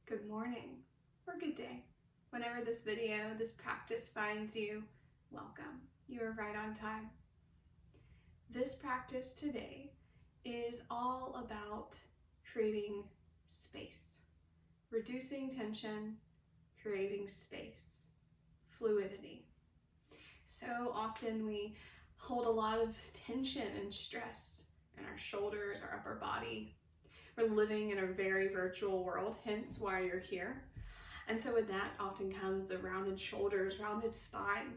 good morning, or good day. Whenever this practice finds you, welcome. You are right on time. This practice today is all about creating space, reducing tension, creating space, fluidity. So often we hold a lot of tension and stress in our shoulders, our upper body. We're living in a very virtual world, hence why you're here. And so with that often comes the rounded shoulders, rounded spine.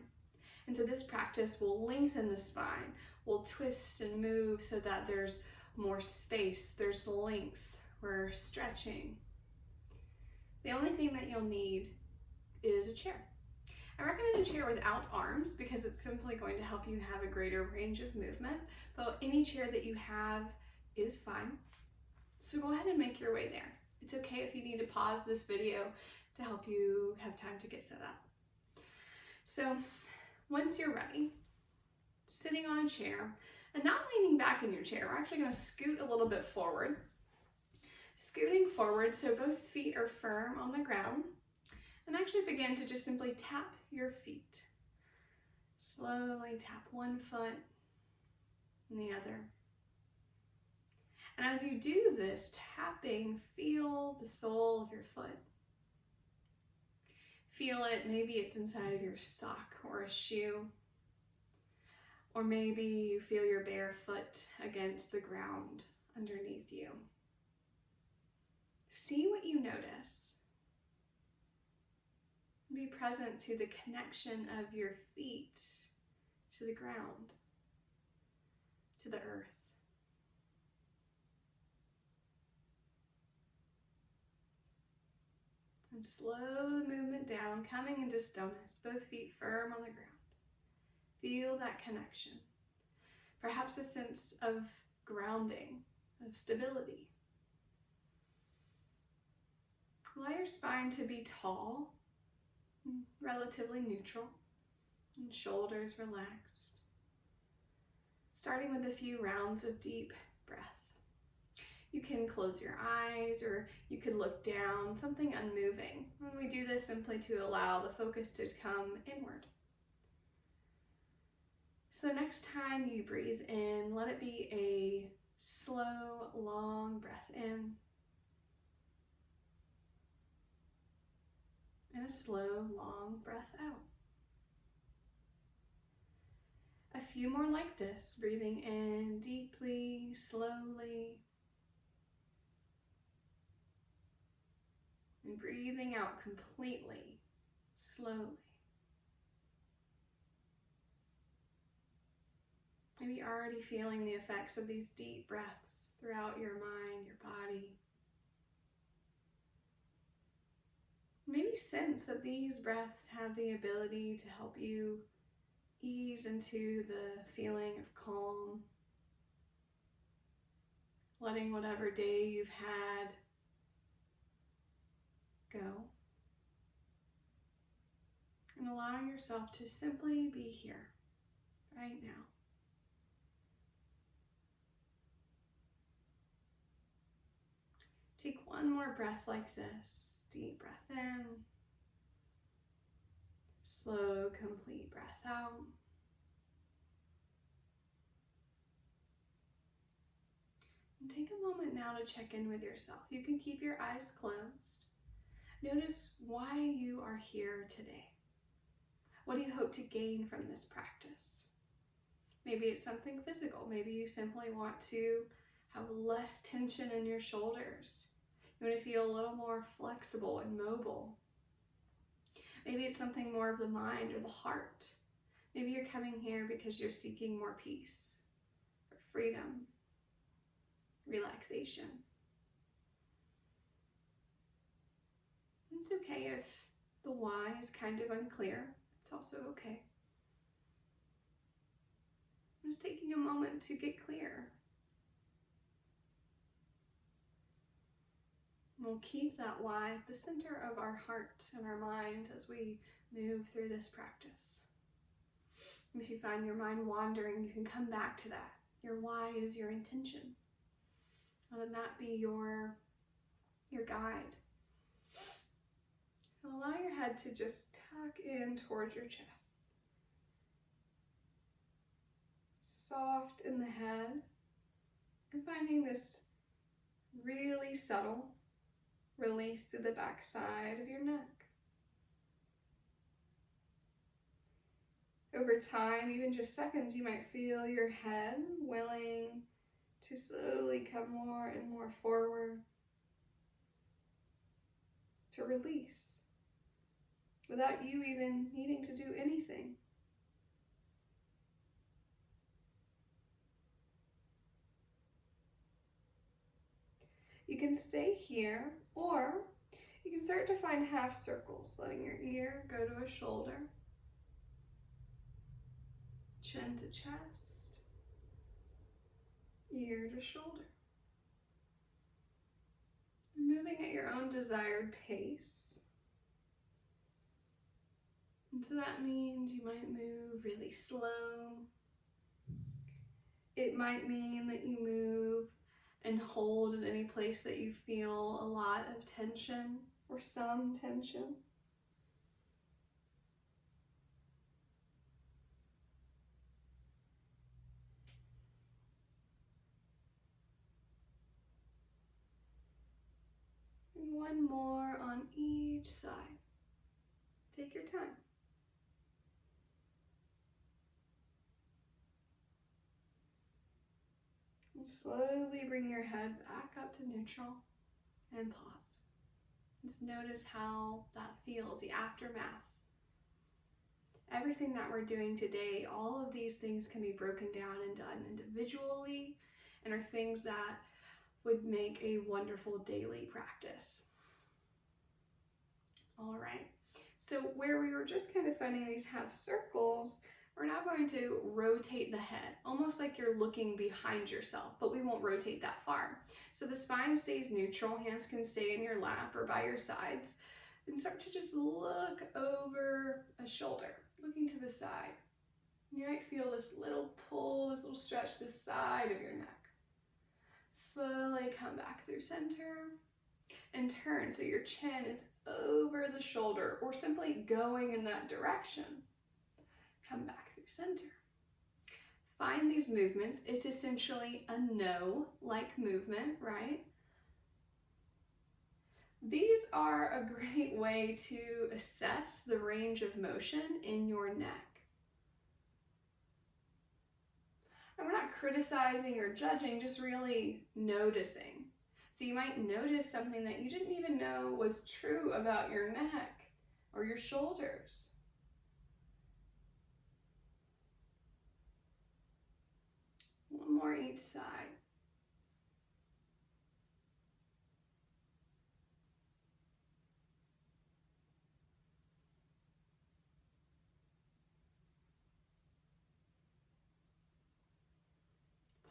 And so this practice will lengthen the spine, will twist and move so that there's more space, there's length, we're stretching. The only thing that you'll need is a chair. I recommend a chair without arms because it's simply going to help you have a greater range of movement, but any chair that you have is fine. So go ahead and make your way there. It's okay if you need to pause this video to help you have time to get set up. So once you're ready, sitting on a chair and not leaning back in your chair, we're actually going to scoot a little bit forward. Scooting forward so both feet are firm on the ground, and actually begin to just simply tap your feet. Slowly tap one foot and the other. And as you do this tapping, feel the sole of your foot. Feel it, maybe it's inside of your sock or a shoe. Or maybe you feel your bare foot against the ground underneath you. See what you notice. Be present to the connection of your feet to the ground, to the earth. And slow the movement down, coming into stillness, both feet firm on the ground. Feel that connection. Perhaps a sense of grounding, of stability. Allow your spine to be tall, relatively neutral, and shoulders relaxed. Starting with a few rounds of deep breath. You can close your eyes or you can look down, something unmoving. And we do this simply to allow the focus to come inward. So the next time you breathe in, let it be a slow, long breath in. And a slow, long breath out. A few more like this, breathing in deeply, slowly. And breathing out completely, slowly. Maybe already feeling the effects of these deep breaths throughout your mind, your body. Maybe sense that these breaths have the ability to help you ease into the feeling of calm, letting whatever day you've had go, and allowing yourself to simply be here, right now. Take one more breath like this. Deep breath in, slow, complete breath out. And take a moment now to check in with yourself. You can keep your eyes closed. Notice why you are here today. What do you hope to gain from this practice? Maybe it's something physical. Maybe you simply want to have less tension in your shoulders. You want to feel a little more flexible and mobile. Maybe it's something more of the mind or the heart. Maybe you're coming here because you're seeking more peace, or freedom, relaxation. It's okay if the why is kind of unclear. It's also okay. Just taking a moment to get clear. We'll keep that why at the center of our heart and our mind as we move through this practice. If you find your mind wandering, you can come back to that. Your why is your intention. Let that be your guide. Allow your head to just tuck in towards your chest. Soft in the head, and finding this really subtle release through the back side of your neck. Over time, even just seconds, you might feel your head willing to slowly come more and more forward, to release, without you even needing to do anything. You can stay here, or you can start to find half circles, letting your ear go to a shoulder, chin to chest, ear to shoulder. Moving at your own desired pace. And so that means you might move really slow. It might mean that you move and hold in any place that you feel a lot of tension or some tension. And one more on each side. Take your time. And slowly bring your head back up to neutral and pause. Just notice how that feels, the aftermath. Everything that we're doing today, all of these things can be broken down and done individually and are things that would make a wonderful daily practice. All right, so where we were just kind of finding these half circles, we're now going to rotate the head, almost like you're looking behind yourself, but we won't rotate that far. So the spine stays neutral, hands can stay in your lap or by your sides, and start to just look over a shoulder, looking to the side. You might feel this little pull, this little stretch, this side of your neck. Slowly come back through center and turn so your chin is over the shoulder or simply going in that direction. Come back through center. Find these movements. It's essentially a no-like movement, right? These are a great way to assess the range of motion in your neck. And we're not criticizing or judging, just really noticing. So you might notice something that you didn't even know was true about your neck or your shoulders. One more each side.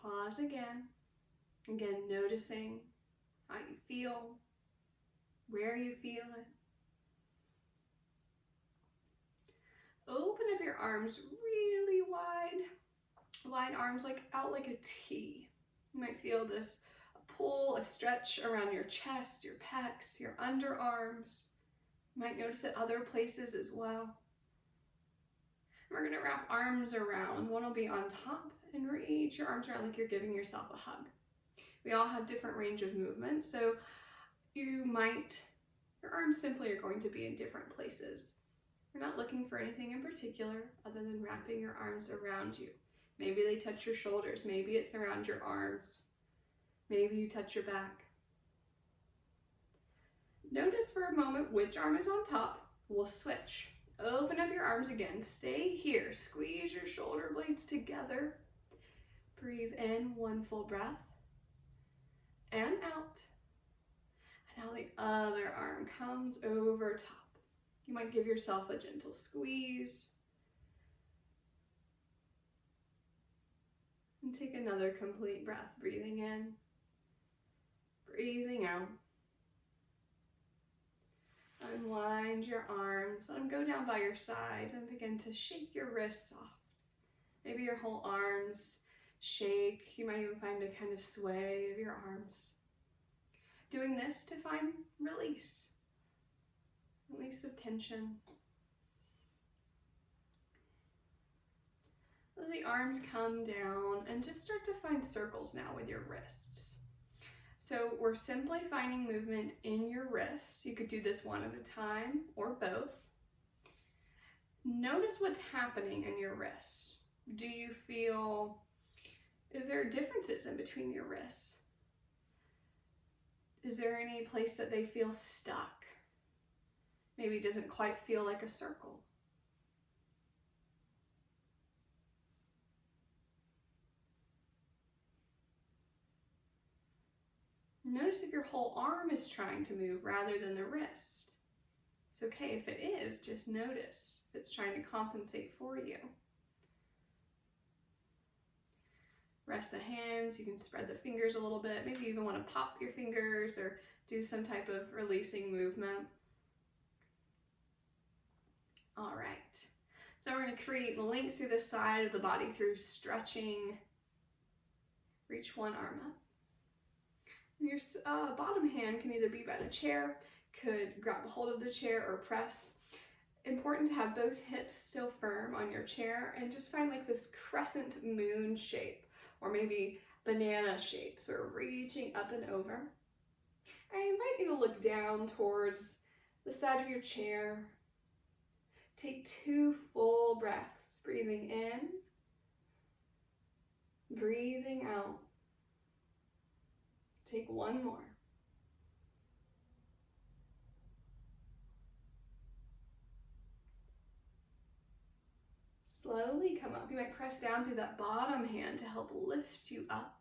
Pause again. Again, noticing how you feel, where you feel it. Open up your arms really wide. Wide arms out like a T. You might feel this pull, a stretch around your chest, your pecs, your underarms. You might notice it other places as well. We're going to wrap arms around. One will be on top and reach your arms around like you're giving yourself a hug. We all have different range of movement, so your arms simply are going to be in different places. We're not looking for anything in particular other than wrapping your arms around you. Maybe they touch your shoulders, maybe it's around your arms, maybe you touch your back. Notice for a moment which arm is on top. We'll switch. Open up your arms again. Stay here. Squeeze your shoulder blades together. Breathe in one full breath. And out. And now the other arm comes over top. You might give yourself a gentle squeeze. And take another complete breath, breathing in, breathing out. Unwind your arms and go down by your sides and begin to shake your wrists soft. Maybe your whole arms shake. You might even find a kind of sway of your arms. Doing this to find release. release of tension. Let the arms come down and just start to find circles now with your wrists. So we're simply finding movement in your wrists. You could do this one at a time or both. Notice what's happening in your wrists. Do you feel, is there differences in between your wrists? Is there any place that they feel stuck? Maybe it doesn't quite feel like a circle. Notice if your whole arm is trying to move rather than the wrist. It's okay if it is, just notice if it's trying to compensate for you. Rest the hands, you can spread the fingers a little bit, maybe you even want to pop your fingers or do some type of releasing movement. All right, so we're going to create length through the side of the body through stretching. Reach one arm up. And your bottom hand can either be by the chair, could grab a hold of the chair or press. Important to have both hips still firm on your chair and just find like this crescent moon shape or maybe banana shape. So we're reaching up and over. I invite you to look down towards the side of your chair. Take 2 full breaths, breathing in, breathing out. Take 1 more. Slowly come up. You might press down through that bottom hand to help lift you up.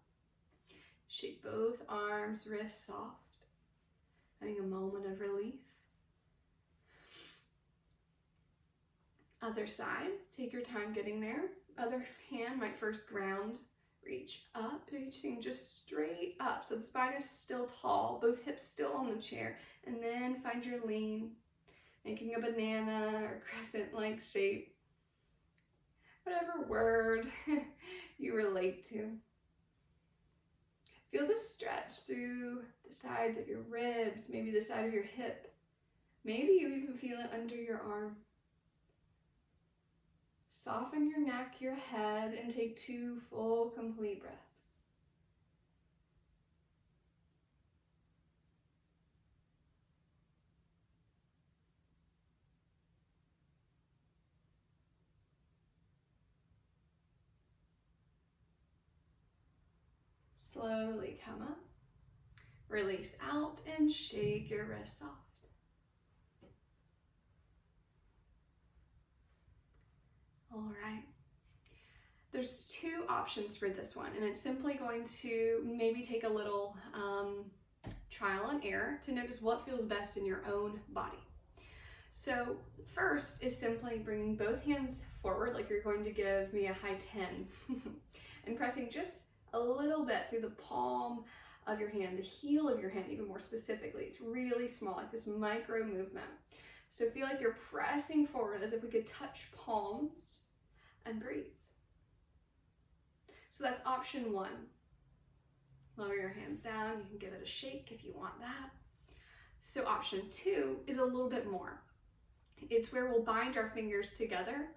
Shake both arms, wrists soft. Having a moment of relief. Other side, take your time getting there. Other hand might first ground. Reach up, reaching just straight up. So the spine is still tall, both hips still on the chair. And then find your lean, making a banana or crescent-like shape. Whatever word you relate to. Feel the stretch through the sides of your ribs, maybe the side of your hip. Maybe you even feel it under your arm. Soften your neck, your head, and take 2 full, complete breaths. Slowly come up, release out, and shake your wrists soft. All right. There's 2 options for this one, and it's simply going to maybe take a little trial and error to notice what feels best in your own body. So first is simply bringing both hands forward like you're going to give me a high 10 and pressing just a little bit through the palm of your hand, the heel of your hand even more specifically. It's really small, like this micro movement. So feel like you're pressing forward as if we could touch palms and breathe. So that's option 1. Lower your hands down. You can give it a shake if you want that. So option 2 is a little bit more. It's where we'll bind our fingers together,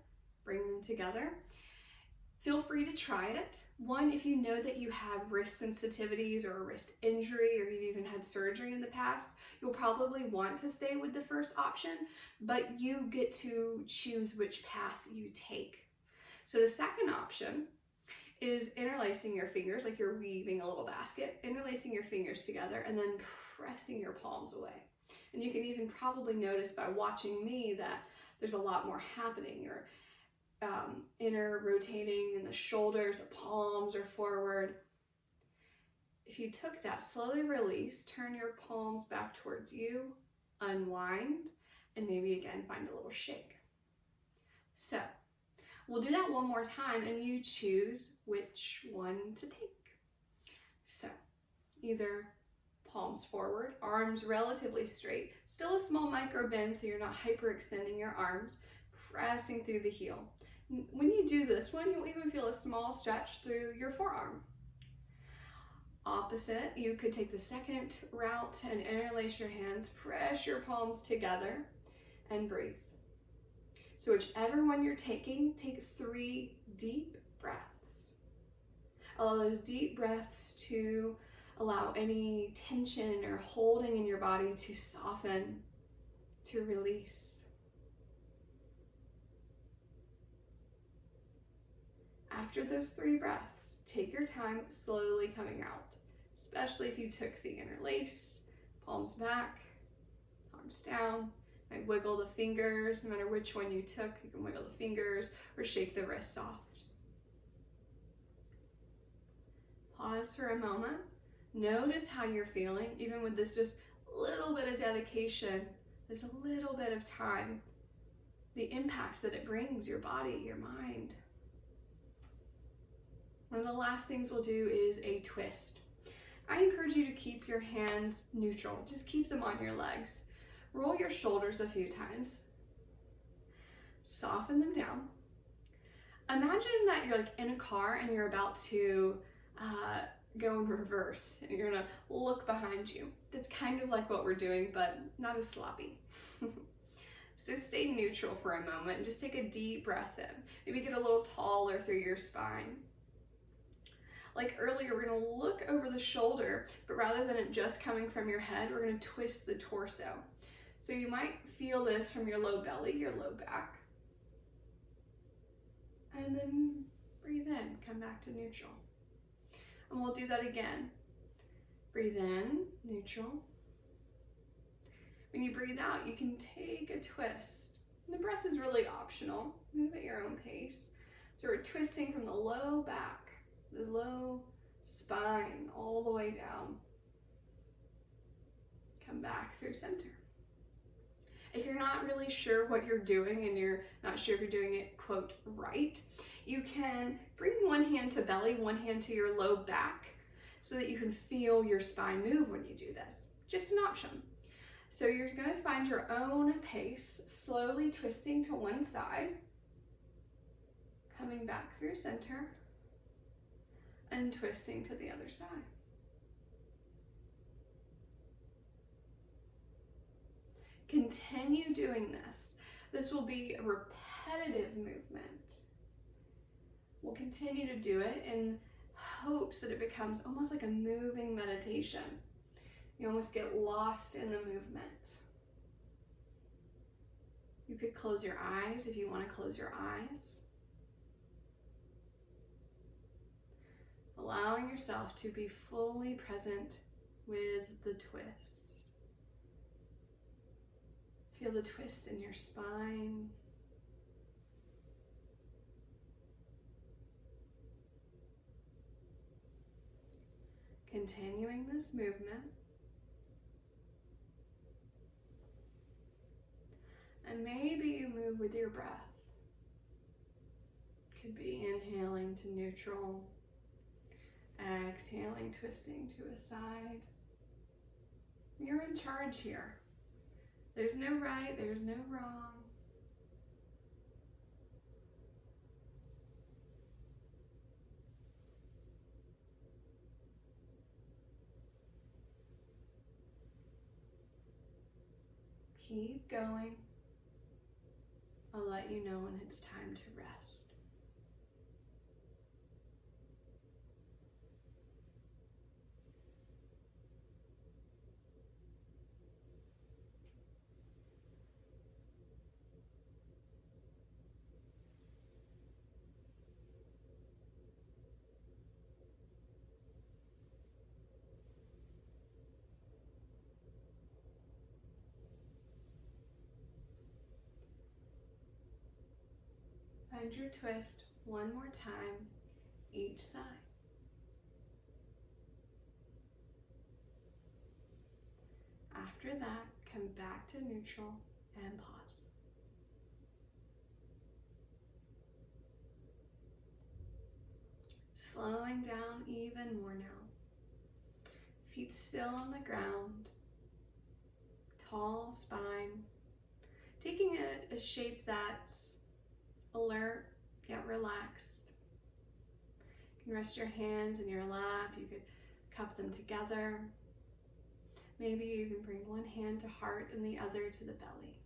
bring them together. Feel free to try it. 1, if you know that you have wrist sensitivities or a wrist injury, or you've even had surgery in the past, you'll probably want to stay with the first option, but you get to choose which path you take. So the second option is interlacing your fingers like you're weaving a little basket, interlacing your fingers together and then pressing your palms away. And you can even probably notice by watching me that there's a lot more happening. You're inner rotating in the shoulders, the palms are forward. If you took that, slowly release, turn your palms back towards you, unwind, and maybe again find a little shake. So we'll do that one more time and you choose which one to take. So either palms forward, arms relatively straight, still a small micro bend so you're not hyperextending your arms, pressing through the heel. When you do this one, you'll even feel a small stretch through your forearm. Opposite, you could take the second route and interlace your hands, press your palms together, and breathe. So whichever one you're taking, take 3 deep breaths. Allow those deep breaths to allow any tension or holding in your body to soften, to release. After those 3 breaths, take your time slowly coming out, especially if you took the interlace, palms back, arms down. Might wiggle the fingers, no matter which one you took, you can wiggle the fingers or shake the wrists soft. Pause for a moment. Notice how you're feeling, even with this just little bit of dedication, this little bit of time, the impact that it brings your body, your mind. One of the last things we'll do is a twist. I encourage you to keep your hands neutral. Just keep them on your legs. Roll your shoulders a few times. Soften them down. Imagine that you're like in a car and you're about to go in reverse and you're gonna look behind you. That's kind of like what we're doing, but not as sloppy. So stay neutral for a moment and just take a deep breath in. Maybe get a little taller through your spine. Like earlier, we're gonna look over the shoulder, but rather than it just coming from your head, we're gonna twist the torso. So you might feel this from your low belly, your low back. And then breathe in, come back to neutral. And we'll do that again. Breathe in, neutral. When you breathe out, you can take a twist. And the breath is really optional. Move at your own pace. So we're twisting from the low back, the low spine, all the way down. Come back through center. If you're not really sure what you're doing and you're not sure if you're doing it, quote, right, you can bring one hand to belly, one hand to your low back so that you can feel your spine move when you do this. Just an option. So you're going to find your own pace, slowly twisting to one side, coming back through center, and twisting to the other side. Continue doing this. This will be a repetitive movement. We'll continue to do it in hopes that it becomes almost like a moving meditation. You almost get lost in the movement. You could close your eyes if you want to close your eyes. Allowing yourself to be fully present with the twist. Feel the twist in your spine. Continuing this movement. And maybe you move with your breath. Could be inhaling to neutral, exhaling, twisting to a side. You're in charge here. There's no right, there's no wrong. Keep going. I'll let you know when it's time to rest. Find your twist one more time, each side. After that, come back to neutral and pause. Slowing down even more now. Feet still on the ground, tall spine. Taking a shape that's alert yet relaxed. You can rest your hands in your lap. You could cup them together. Maybe you even bring one hand to heart and the other to the belly.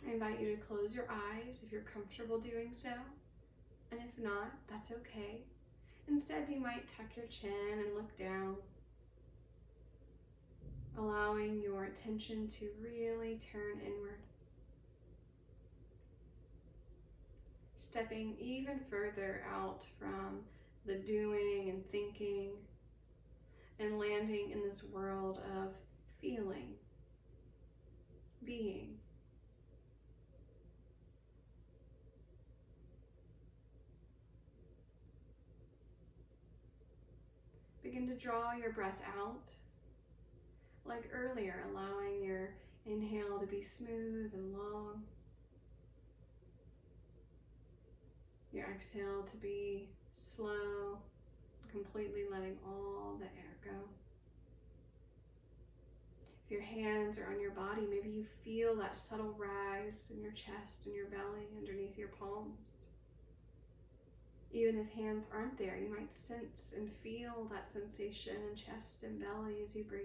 I invite you to close your eyes if you're comfortable doing so, and if not, that's okay. Instead, you might tuck your chin and look down, allowing your attention to really turn inward. Stepping even further out from the doing and thinking, and landing in this world of feeling, being. Begin to draw your breath out, like earlier, allowing your inhale to be smooth and long, your exhale to be slow, completely letting all the air go. If your hands are on your body, maybe you feel that subtle rise in your chest and your belly underneath your palms. Even if hands aren't there, you might sense and feel that sensation in chest and belly as you breathe.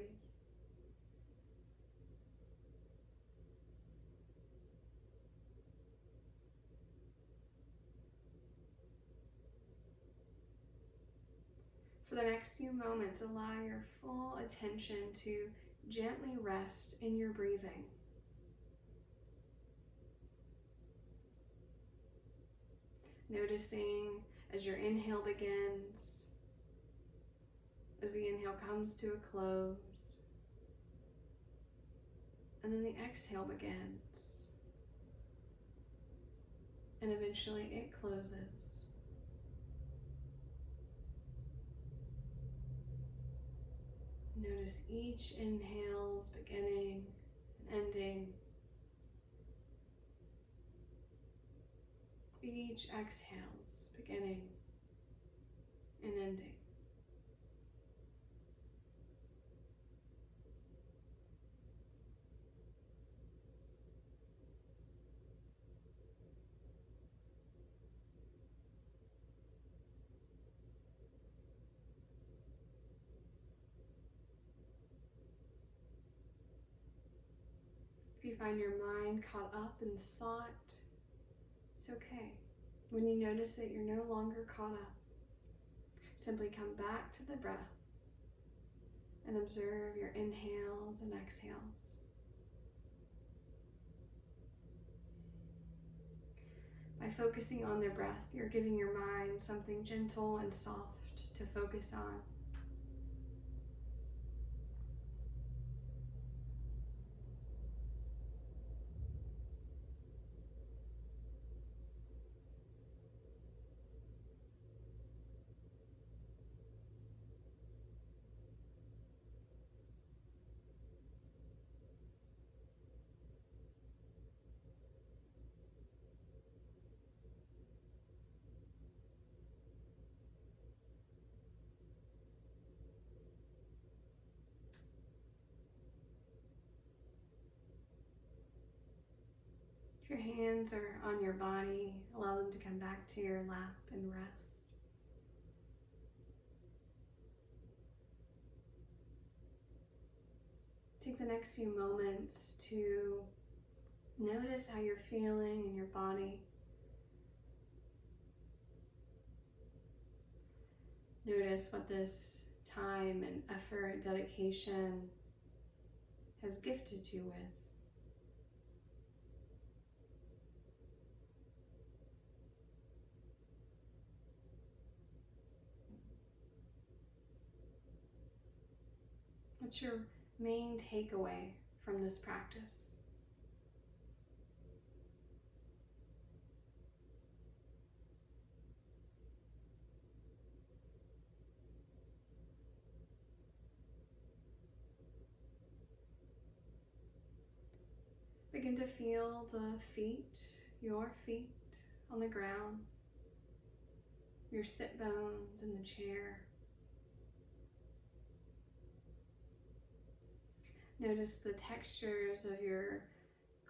For the next few moments, allow your full attention to gently rest in your breathing. Noticing as your inhale begins, as the inhale comes to a close, and then the exhale begins, and eventually it closes. Notice each inhale's beginning and ending, each exhale's beginning and ending. If you find your mind caught up in thought, it's okay. When you notice it, you're no longer caught up. Simply come back to the breath and observe your inhales and exhales. By focusing on the breath, you're giving your mind something gentle and soft to focus on. If your hands are on your body, allow them to come back to your lap and rest. Take the next few moments to notice how you're feeling in your body. Notice what this time and effort and dedication has gifted you with. What's your main takeaway from this practice? Begin to feel the feet, your feet on the ground, your sit bones in the chair. Notice the textures of your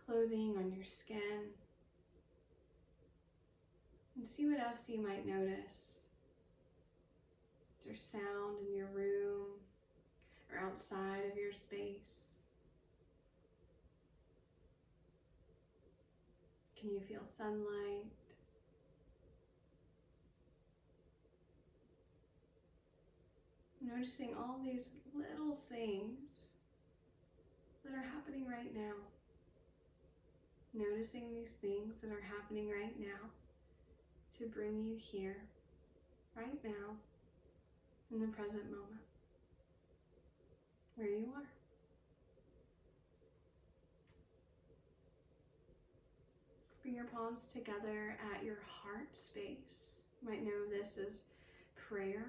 clothing on your skin. And see what else you might notice. Is there sound in your room or outside of your space? Can you feel sunlight? Noticing all these little things that are happening right now. Noticing these things that are happening right now to bring you here, right now, in the present moment, where you are. Bring your palms together at your heart space. You might know this as prayer.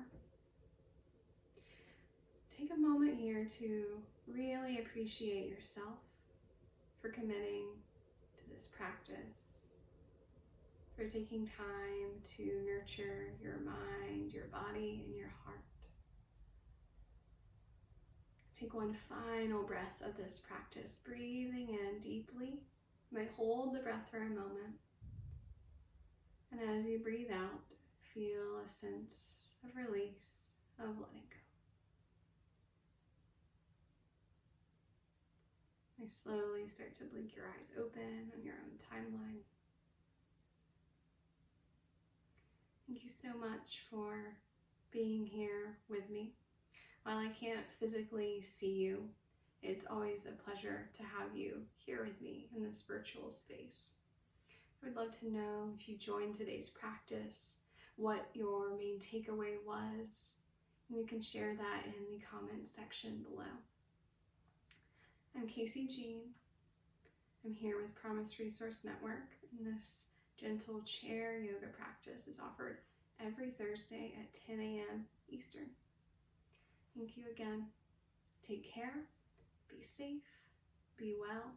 Take a moment here to really appreciate yourself for committing to this practice, for taking time to nurture your mind, your body, and your heart. Take one final breath of this practice, breathing in deeply. You might hold the breath for a moment. And as you breathe out, feel a sense of release, of letting go. You slowly start to blink your eyes open on your own timeline. Thank you so much for being here with me. While I can't physically see you, it's always a pleasure to have you here with me in this virtual space. I would love to know if you joined today's practice, what your main takeaway was, and you can share that in the comments section below. I'm Casey Jean. I'm here with Promise Resource Network, and this gentle chair yoga practice is offered every Thursday at 10 a.m. Eastern. Thank you again. Take care, be safe, be well,